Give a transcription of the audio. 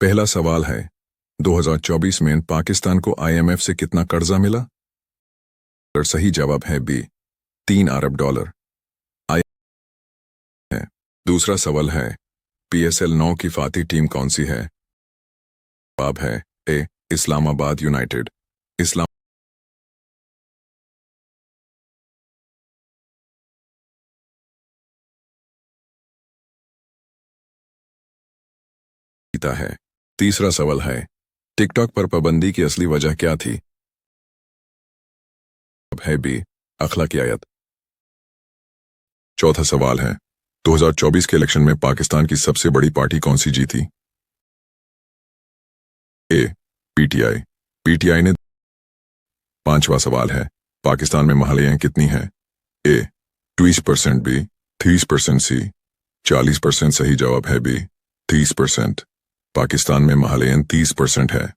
पहला सवाल है 2024 में पाकिस्तान को IMF से कितना कर्जा मिला? और सही जवाब है बी, $3 अरब है। दूसरा सवाल है PSL 9 की फाती टीम कौन सी है? जवाब है ए, इस्लामाबाद यूनाइटेड। इस्लाम जीता है। तीसरा सवाल है टिकटॉक पर पाबंदी की असली वजह क्या थी? जवाब है बी, अखलाकी आयत। चौथा सवाल है 2024 के इलेक्शन में पाकिस्तान की सबसे बड़ी पार्टी कौन सी जीती? ए, PTI। PTI ने। पांचवा सवाल है पाकिस्तान में महलियां कितनी हैं? ए, 20%, बी, 30%, सी, 40%। सही जवाब है बी, 30%। पाकिस्तान में महलियां 30% है।